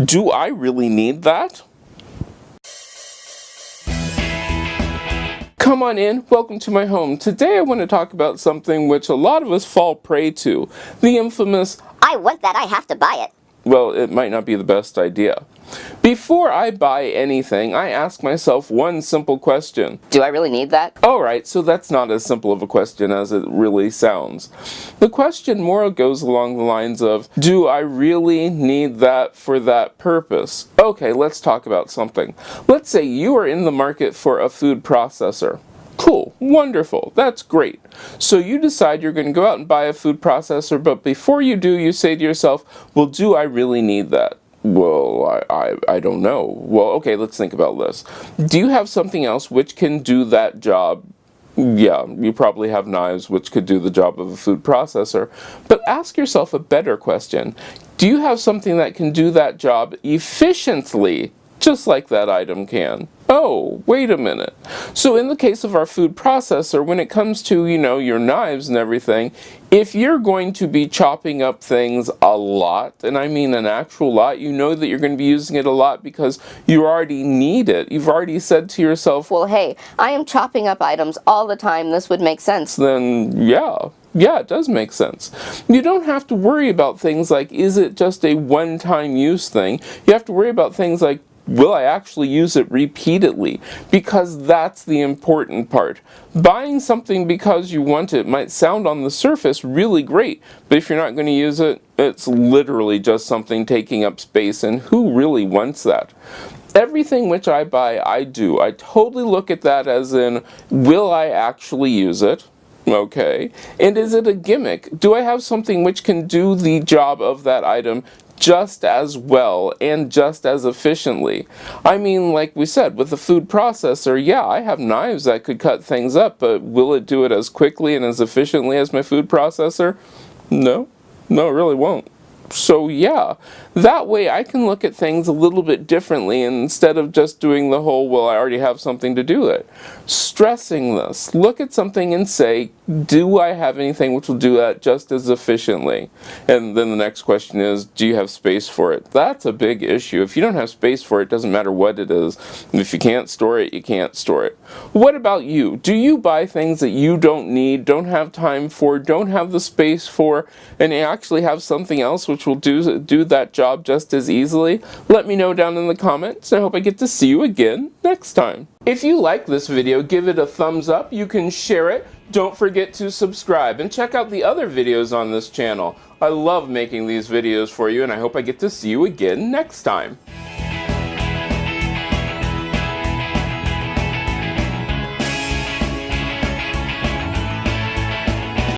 Do I really need that? Come on in, welcome to my home. Today I want to talk about something which a lot of us fall prey to. The infamous, I want that, I have to buy it. well, it might not be the best idea. Before I buy anything, I ask myself one simple question. Do I really need that? Alright, so that's not as simple of a question as it really sounds. The question more goes along the lines of, do I really need that for that purpose? Okay, let's talk about something. Let's say you are in the market for a food processor. Cool, wonderful, that's great. So you decide you're going to go out and buy a food processor, but before you do, you say to yourself, well, do I really need that? Well, I don't know. Well, okay, let's think about this. Do you have something else which can do that job? Yeah, you probably have knives which could do the job of a food processor. But ask yourself a better question. Do you have something that can do that job efficiently, just like that item can? Oh, wait a minute. So in the case of our food processor, when it comes to, your knives and everything, if you're going to be chopping up things a lot, and I mean an actual lot, you know that you're going to be using it a lot because you already need it. You've already said to yourself, Well, hey, I am chopping up items all the time, this would make sense. then yeah, it does make sense. You don't have to worry about things like, is it just a one-time use thing? You have to worry about things like, will I actually use it repeatedly? Because that's the important part. Buying something because you want it might sound on the surface really great, but if you're not going to use it, it's literally just something taking up space, and who really wants that? Everything which I buy, I do. I totally look at that as in, will I actually use it? Okay. And is it a gimmick? Do I have something which can do the job of that item just as well and just as efficiently? I mean, like we said, with the food processor, yeah, I have knives that could cut things up, but will it do it as quickly and as efficiently as my food processor? No, it really won't. So yeah, that way I can look at things a little bit differently, and instead of just doing the whole, well, I already have something to do it. Stressing this, look at something and say, do I have anything which will do that just as efficiently? And then the next question is, do you have space for it? That's a big issue. If you don't have space for it, it doesn't matter what it is. If you can't store it, you can't store it. What about you? Do you buy things that you don't need, don't have time for, don't have the space for, and actually have something else which will do that job just as easily? Let me know down in the comments. I hope I get to see you again next time. If you like this video, give it a thumbs up. You can share it. Don't forget to subscribe and check out the other videos on this channel. I love making these videos for you, and I hope I get to see you again next time.